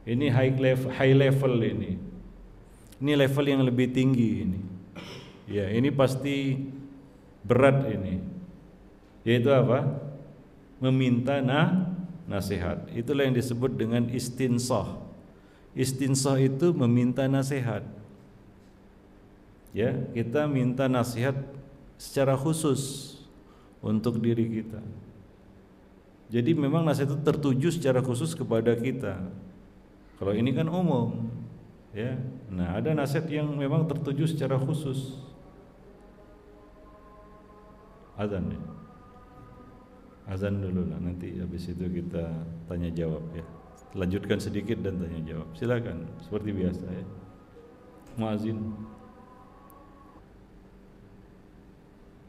Ini high level ini. Ini level yang lebih tinggi ini. Ya, ini pasti berat ini. Yaitu apa? Meminta nasihat. Itulah yang disebut dengan istinsah. Istinsah itu meminta nasihat. Ya, kita minta nasihat secara khusus untuk diri kita. Jadi memang nasihat itu tertuju secara khusus kepada kita. Kalau ini kan umum, ya. Nah, ada nasihat yang memang tertuju secara khusus. Azan ya. Azan dulu lah, nanti habis itu kita tanya jawab ya. Lanjutkan sedikit dan tanya jawab. Silakan, seperti biasa ya. Muazin.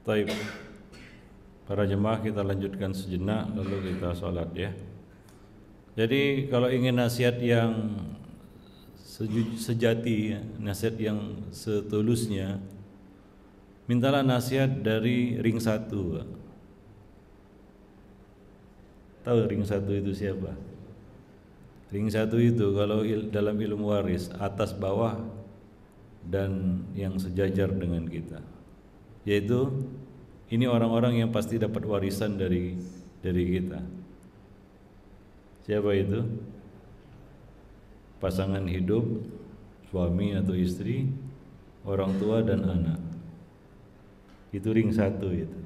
Taib. Para jemaah kita lanjutkan sejenak lalu kita sholat ya. Jadi kalau ingin nasihat yang sejati, nasihat yang setulusnya, mintalah nasihat dari ring 1. Tahu ring 1 itu siapa? Ring 1 itu kalau dalam ilmu waris atas bawah dan yang sejajar dengan kita. Yaitu ini orang-orang yang pasti dapat warisan dari kita. Siapa itu? Pasangan hidup, suami atau istri, orang tua dan anak. Itu ring 1 itu.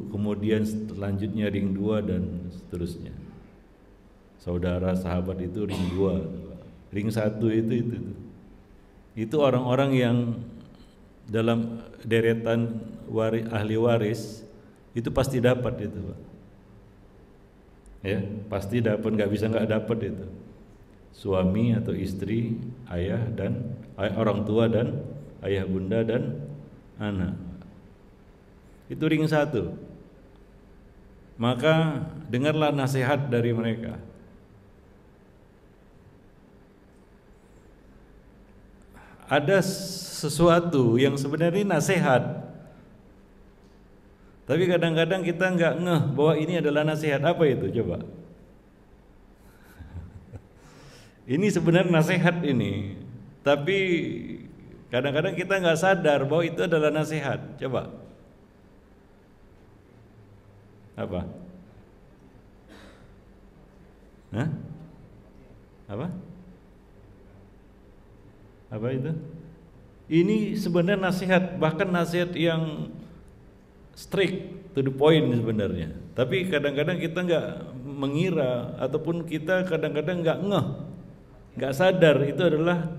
Kemudian selanjutnya ring 2 dan seterusnya. Saudara, sahabat itu ring 2. Ring 1 itu. Itu orang-orang yang dalam deretan ahli waris itu pasti dapat itu, Pak. Ya, pasti dapat, nggak bisa nggak dapat itu. Suami atau istri, ayah dan orang tua dan ayah bunda dan anak. Itu ring 1. Maka dengarlah nasihat dari mereka. Ada sesuatu yang sebenarnya nasihat, tapi kadang-kadang kita nggak ngeh bahwa ini adalah nasihat. Apa itu? Coba. Ini sebenarnya nasihat ini, tapi kadang-kadang kita nggak sadar bahwa itu adalah nasihat. Coba. Apa? Hah? Apa? Apa itu? Ini sebenarnya nasihat, bahkan nasihat yang strict, to the point sebenarnya. Tapi kadang-kadang kita nggak mengira ataupun kita kadang-kadang nggak ngeh, nggak sadar itu adalah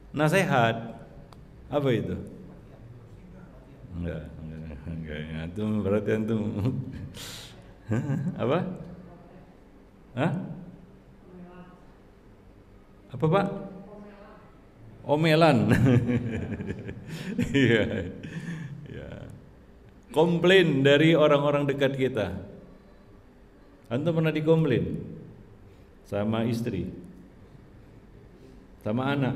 nasihat. Apa itu? Enggak. Antum berarti antum apa? Hah? Apa Pak? Omelan. Iya. Ya. Komplain dari orang-orang dekat kita. Antum pernah dikomplain sama istri, sama anak?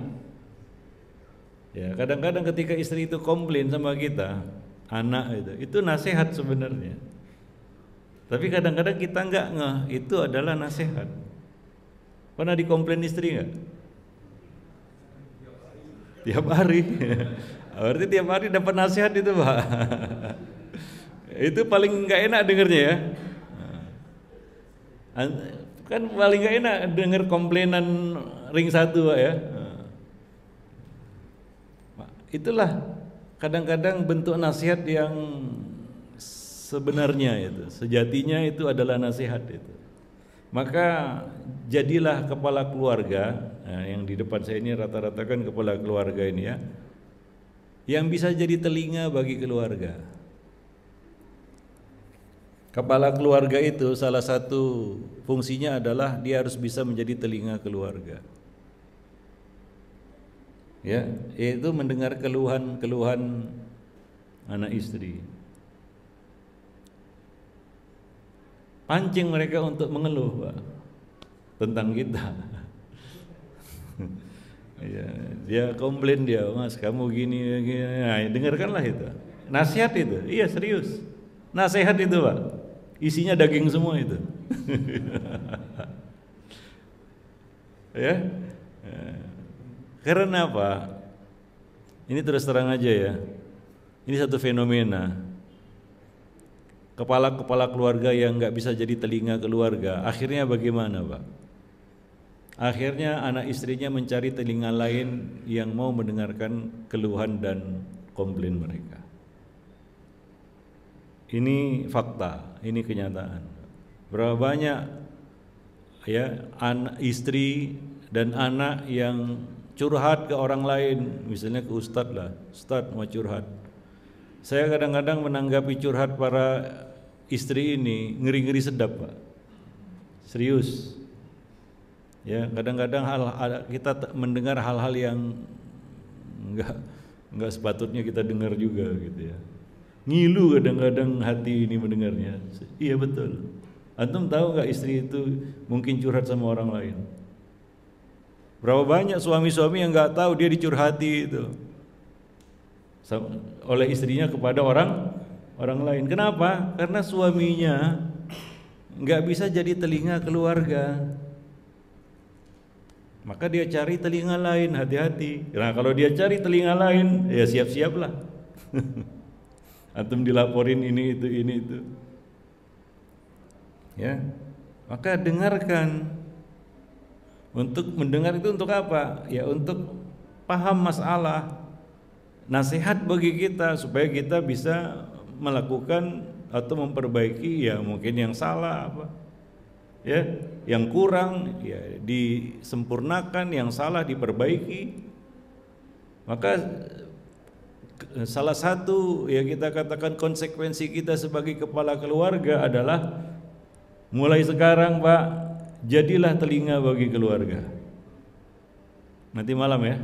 Ya, kadang-kadang ketika istri itu komplain sama kita, anak itu nasihat sebenarnya. Tapi kadang-kadang kita nggak ngeh itu adalah nasihat. Pernah dikomplain istri nggak? Tiap hari. Berarti tiap hari dapat nasihat itu Pak. Itu paling nggak enak dengernya ya. Kan paling nggak enak denger komplainan ring satu Pak ya. Itulah kadang-kadang bentuk nasihat yang sebenarnya itu, sejatinya itu adalah nasihat itu. Maka jadilah kepala keluarga, yang di depan saya ini rata-rata kan kepala keluarga ini ya, yang bisa jadi telinga bagi keluarga. Kepala keluarga itu salah satu fungsinya adalah dia harus bisa menjadi telinga keluarga. Ya, yaitu mendengar keluhan-keluhan anak istri. Pancing mereka untuk mengeluh Pak, tentang kita. Ya, dia komplain dia, Mas kamu gini, gini. Nah, dengarkanlah itu. Nasihat itu, iya serius. Nasihat itu Pak, isinya daging semua itu. Ya. Karena apa? Ini terus terang aja ya. Ini satu fenomena. Kepala-kepala keluarga yang nggak bisa jadi telinga keluarga, akhirnya bagaimana Pak? Akhirnya anak istrinya mencari telinga lain yang mau mendengarkan keluhan dan komplain mereka. Ini fakta, ini kenyataan. Berapa banyak ya anak istri dan anak yang curhat ke orang lain, misalnya ke ustadz lah, ustadz mau curhat. Saya kadang-kadang menanggapi curhat para istri ini ngeri-ngeri sedap Pak, serius. Ya kadang-kadang kita mendengar hal-hal yang nggak sepatutnya kita dengar juga gitu ya. Ngilu kadang-kadang hati ini mendengarnya. Iya betul. Antum tahu nggak istri itu mungkin curhat sama orang lain? Berapa banyak suami-suami yang nggak tahu dia dicurhati itu oleh istrinya kepada orang lain. Kenapa? Karena suaminya nggak bisa jadi telinga keluarga. Maka dia cari telinga lain, hati-hati. Nah kalau dia cari telinga lain, ya siap-siaplah. Antum dilaporin ini itu. Ya, maka dengarkan. Untuk mendengar itu untuk apa? Ya untuk paham masalah, nasihat bagi kita supaya kita bisa melakukan atau memperbaiki ya mungkin yang salah apa, ya yang kurang ya disempurnakan, yang salah diperbaiki. Maka salah satu ya kita katakan konsekuensi kita sebagai kepala keluarga adalah mulai sekarang Pak, jadilah telinga bagi keluarga. Nanti malam ya.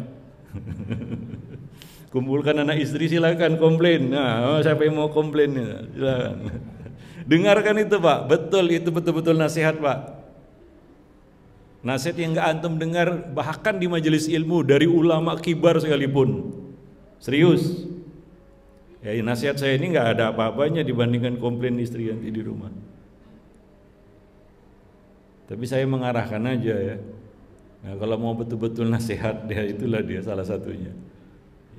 Kumpulkan anak istri, silakan komplain. Nah, siapa yang mau komplain ya, silakan. Dengarkan itu Pak, betul itu betul-betul nasihat Pak. Nasihat yang enggak antum dengar bahkan di majelis ilmu dari ulama kibar sekalipun. Serius. Ya nasihat saya ini enggak ada apa-apanya dibandingkan komplain istri nanti di rumah. Tapi saya mengarahkan aja ya. Nah, kalau mau betul-betul nasihat dia itulah dia salah satunya.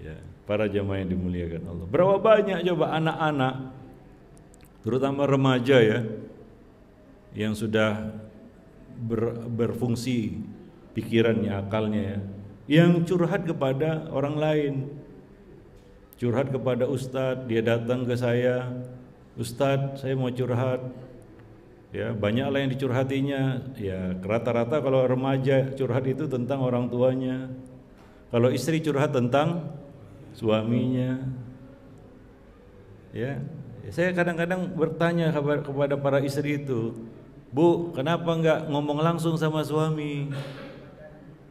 Ya, para jamaah yang dimuliakan Allah. Berapa banyak coba anak-anak terutama remaja ya yang sudah berfungsi pikirannya, akalnya ya, yang curhat kepada orang lain. Curhat kepada ustadz, dia datang ke saya, "Ustadz, saya mau curhat." Ya, banyaklah yang dicurhatinya. Ya, rata-rata kalau remaja curhat itu tentang orang tuanya. Kalau istri curhat tentang suaminya. Ya, saya kadang-kadang bertanya kepada para istri itu, Bu, kenapa enggak ngomong langsung sama suami?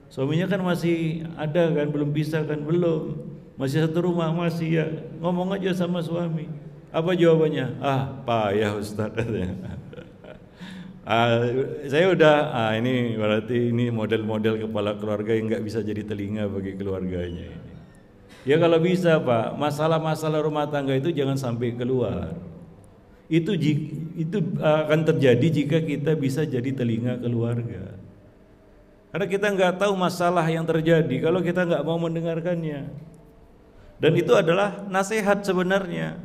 Suaminya kan masih ada kan, belum pisah kan, belum. Masih satu rumah, masih ya. Ngomong aja sama suami. Apa jawabannya? Ah, payah Ustaz. Saya udah, ini berarti ini model-model kepala keluarga yang nggak bisa jadi telinga bagi keluarganya ini. Ya kalau bisa Pak, masalah-masalah rumah tangga itu jangan sampai keluar. Itu akan terjadi jika kita bisa jadi telinga keluarga. Karena kita nggak tahu masalah yang terjadi kalau kita nggak mau mendengarkannya. Dan itu adalah nasihat sebenarnya.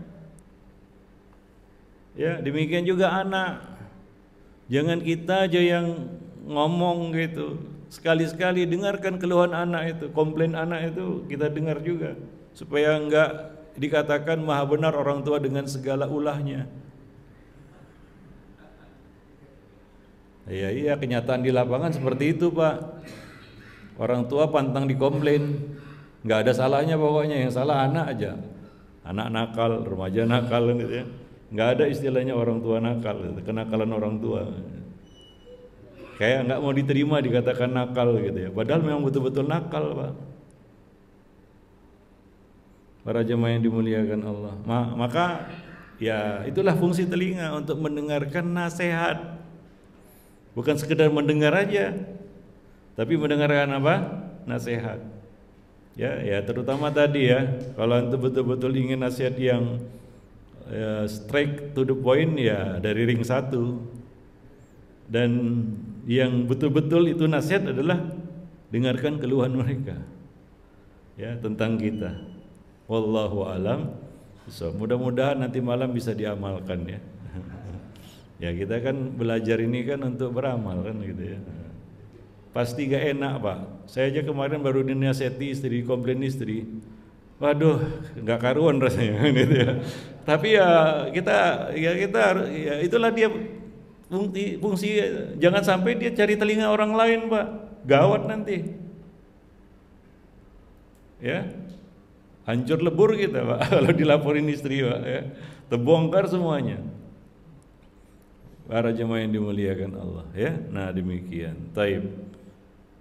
Ya, demikian juga anak. Jangan kita aja yang ngomong gitu. Sekali-sekali dengarkan keluhan anak itu, komplain anak itu kita dengar juga, supaya enggak dikatakan maha benar orang tua dengan segala ulahnya. Iya, kenyataan di lapangan seperti itu Pak. Orang tua pantang dikomplain, nggak ada salahnya pokoknya, yang salah anak aja. Anak nakal, remaja nakal gitu ya. Nggak ada istilahnya orang tua nakal, kenakalan orang tua. Kayak nggak mau diterima dikatakan nakal gitu ya. Padahal memang betul-betul nakal Pak. Para jemaah yang dimuliakan Allah. Maka ya itulah fungsi telinga, untuk mendengarkan nasihat. Bukan sekedar mendengar aja, tapi mendengarkan apa? Nasihat. Ya terutama tadi ya, kalau antum betul-betul ingin nasihat yang straight to the point ya dari ring 1. Dan yang betul-betul itu nasihat adalah dengarkan keluhan mereka ya tentang kita. Wallahu alam. So, mudah-mudahan nanti malam bisa diamalkan ya. Ya kita kan belajar ini kan untuk beramal kan gitu ya. Pasti gak enak Pak. Saya aja kemarin baru dinasihati istri, komplain istri. Waduh, nggak karuan rasanya gitu ya. Tapi ya kita itulah dia fungsi jangan sampai dia cari telinga orang lain Pak. Gawat nanti. Ya. Hancur lebur kita Pak kalau dilaporin istri Pak ya. Terbongkar semuanya. Para jemaah yang dimuliakan Allah ya. Nah demikian. Taib.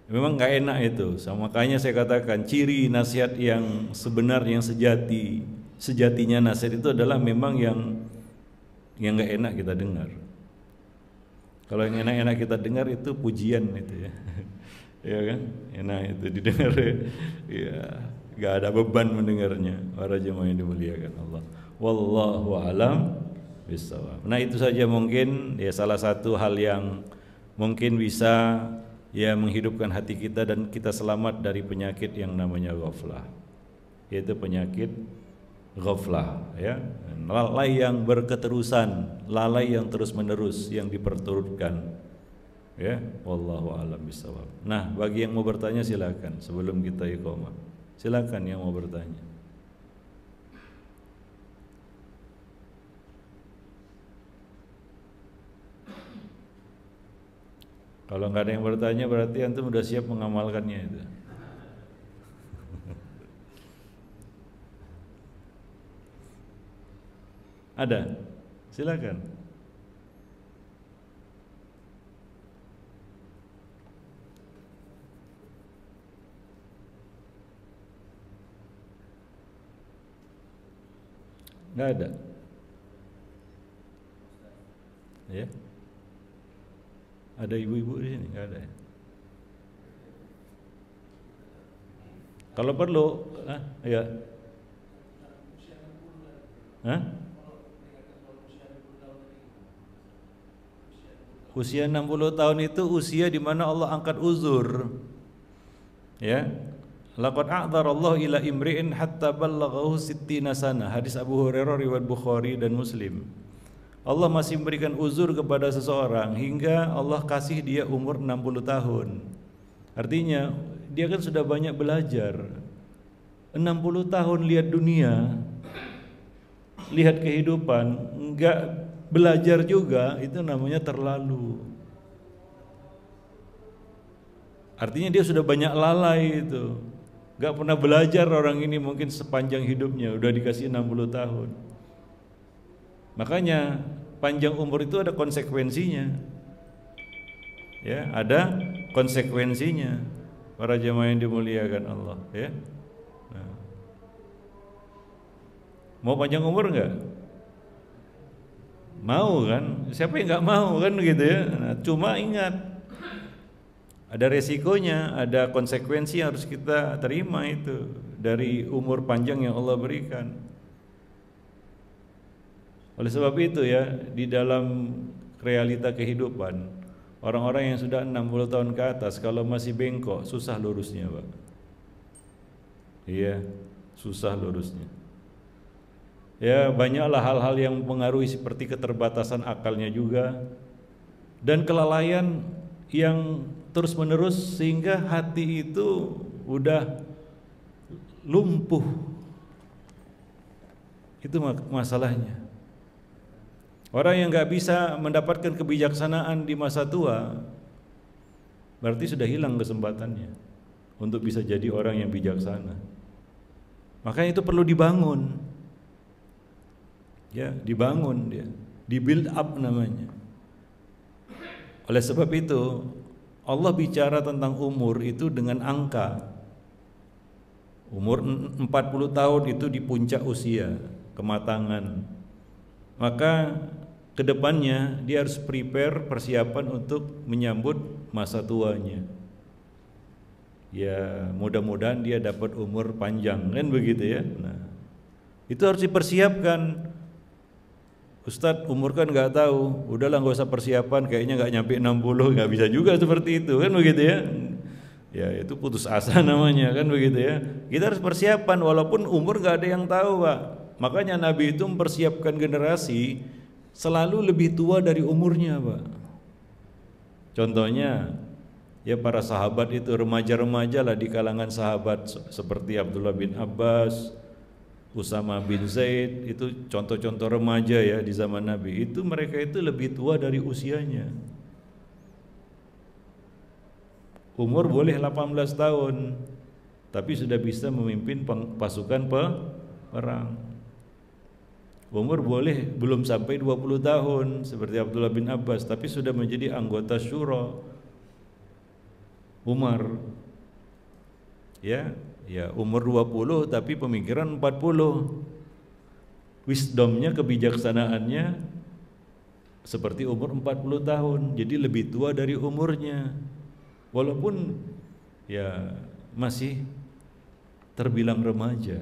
Memang nggak enak itu. Makanya saya katakan ciri nasihat yang sebenar, yang sejatinya nasihat itu adalah memang yang nggak enak kita dengar. Kalau yang enak-enak kita dengar itu pujian itu ya. Ya kan? Enak itu didengar ya. Nggak ada beban mendengarnya. Para jemaah yang dimuliakan Allah. Wallahu a'lam bishawab. Nah itu saja mungkin ya salah satu hal yang mungkin bisa ya menghidupkan hati kita dan kita selamat dari penyakit yang namanya ghaflah, yaitu penyakit ghaflah ya, lalai yang berketerusan, lalai yang terus menerus yang diperturutkan ya. Wallahu a'lam bishawab. Nah bagi yang mau bertanya silakan sebelum kita iqamah, silakan yang mau bertanya. Kalau nggak ada yang bertanya berarti antum sudah siap mengamalkannya itu. Ada? Silakan. Nggak ada. Ya. Ada ibu-ibu di sini? Nggak ada ya? Kalau perlu, ya. Usia 60 tahun itu usia di mana Allah angkat uzur. Ya. Laqad a'dzarallahu ila imri'in hatta ballaghahu 60 sana. Hadis Abu Hurairah riwayat Bukhari dan Muslim. Allah masih memberikan uzur kepada seseorang hingga Allah kasih dia umur 60 tahun. Artinya dia kan sudah banyak belajar. 60 tahun lihat dunia, lihat kehidupan, enggak belajar juga, itu namanya terlalu. Artinya dia sudah banyak lalai itu. Enggak pernah belajar orang ini mungkin sepanjang hidupnya, udah dikasih 60 tahun. Makanya panjang umur itu ada konsekuensinya. Ya, ada konsekuensinya para jemaah yang dimuliakan Allah, ya. Nah, mau panjang umur enggak? Mau kan? Siapa yang nggak mau kan gitu ya? Nah, cuma ingat ada resikonya, ada konsekuensi yang harus kita terima itu dari umur panjang yang Allah berikan. Oleh sebab itu ya, di dalam realita kehidupan, orang-orang yang sudah 60 tahun ke atas kalau masih bengkok, susah lurusnya, Pak. Iya, susah lurusnya. Ya, banyaklah hal-hal yang mempengaruhi seperti keterbatasan akalnya juga dan kelalaian yang terus-menerus sehingga hati itu udah lumpuh. Itu masalahnya. Orang yang nggak bisa mendapatkan kebijaksanaan di masa tua berarti sudah hilang kesempatannya untuk bisa jadi orang yang bijaksana. Makanya itu perlu dibangun. Ya, dibangun dia, di build up namanya. Oleh sebab itu Allah bicara tentang umur itu dengan angka. Umur 40 tahun itu di puncak usia, kematangan. Maka kedepannya dia harus prepare, persiapan untuk menyambut masa tuanya. Ya, mudah-mudahan dia dapat umur panjang, kan begitu ya. Nah, itu harus dipersiapkan. Ustadz, umur kan nggak tahu, udahlah nggak usah persiapan, kayaknya nggak nyampe 60, nggak bisa juga seperti itu, kan begitu ya. Ya, itu putus asa namanya, kan begitu ya. Kita harus persiapan walaupun umur nggak ada yang tahu, Pak. Makanya Nabi itu mempersiapkan generasi selalu lebih tua dari umurnya, Pak. Contohnya, ya para sahabat itu remaja-remaja lah di kalangan sahabat seperti Abdullah bin Abbas, Usama bin Zaid, itu contoh-contoh remaja ya di zaman Nabi. Itu mereka itu lebih tua dari usianya. Umur boleh 18 tahun, tapi sudah bisa memimpin pasukan perang. Umur boleh belum sampai 20 tahun seperti Abdullah bin Abbas, tapi sudah menjadi anggota syura. Umar ya umur 20 tapi pemikiran 40. Wisdomnya, kebijaksanaannya seperti umur 40 tahun, jadi lebih tua dari umurnya. Walaupun ya masih terbilang remaja.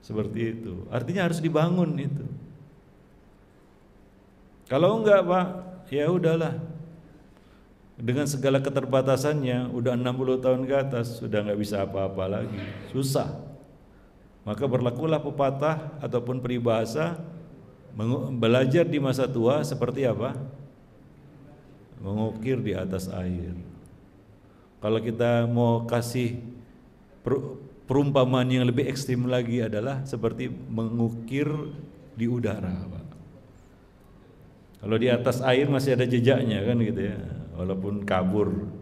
Seperti itu. Artinya harus dibangun itu. Kalau enggak, Pak, ya udahlah. Dengan segala keterbatasannya, udah 60 tahun ke atas, sudah nggak bisa apa-apa lagi, susah. Maka berlakulah pepatah ataupun peribahasa, belajar di masa tua seperti apa? Mengukir di atas air. Kalau kita mau kasih perumpamaan yang lebih ekstrim lagi adalah seperti mengukir di udara, Pak. Kalau di atas air masih ada jejaknya kan gitu ya, walaupun kabur.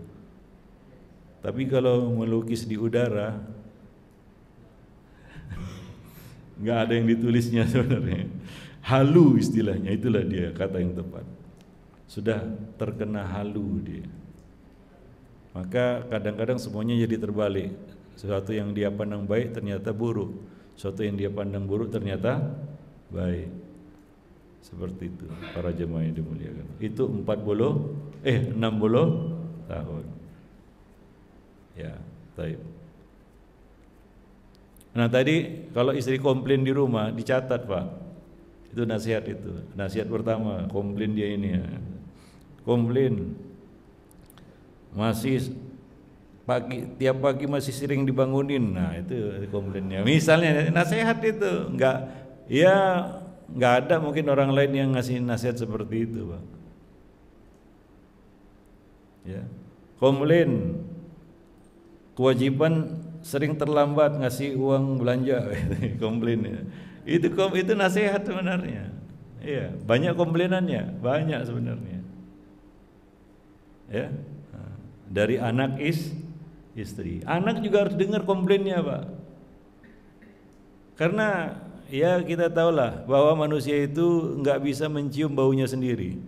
Tapi kalau melukis di udara nggak ada yang ditulisnya sebenarnya. Halu istilahnya, itulah dia kata yang tepat. Sudah terkena halu dia. Maka kadang-kadang semuanya jadi terbalik. Sesuatu yang dia pandang baik ternyata buruk. Sesuatu yang dia pandang buruk ternyata baik. Seperti itu para jemaah yang dimuliakan. Itu 60 tahun. Ya, baik. Nah tadi kalau istri komplain di rumah dicatat, Pak. Itu nasihat itu. Nasihat pertama, komplain dia ini ya. Komplain masih tiap pagi masih sering dibangunin. Nah, itu komplainnya. Misalnya nasihat itu nggak ada mungkin orang lain yang ngasih nasihat seperti itu, Pak. Ya. Komplain kewajiban sering terlambat ngasih uang belanja, komplain ya. Itu nasihat sebenarnya. Iya, banyak komplainannya, banyak sebenarnya. Ya. Dari anak istri. Anak juga harus dengar komplainnya, Pak. Karena ya kita tahulah bahwa manusia itu nggak bisa mencium baunya sendiri.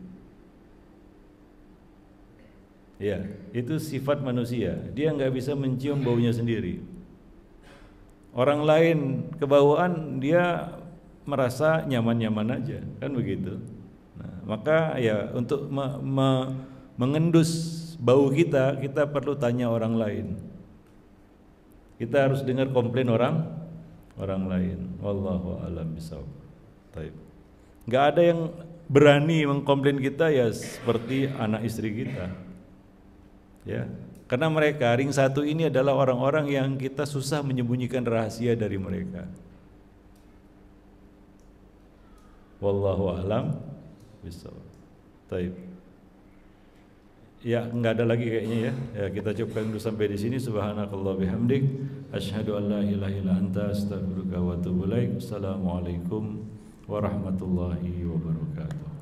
Ya, itu sifat manusia. Dia nggak bisa mencium baunya sendiri. Orang lain kebauan, dia merasa nyaman-nyaman aja, kan begitu. Nah, maka ya untuk mengendus bau kita perlu tanya orang lain. Kita harus dengar komplain orang lain. Wallahu a'lam bishawab. Baik. Nggak ada yang berani mengkomplain kita ya seperti anak istri kita. Ya. Karena mereka ring satu ini adalah orang-orang yang kita susah menyembunyikan rahasia dari mereka. Wallahu a'lam bishawab. Baik. Ya, enggak ada lagi kayaknya ya. Ya, kita cukupkan dulu sampai di sini. Subhanakallah bihamdik, asyhadu an la ilaha illa anta, astaghfiruka wa atubu ilaik. Assalamualaikum warahmatullahi wabarakatuh.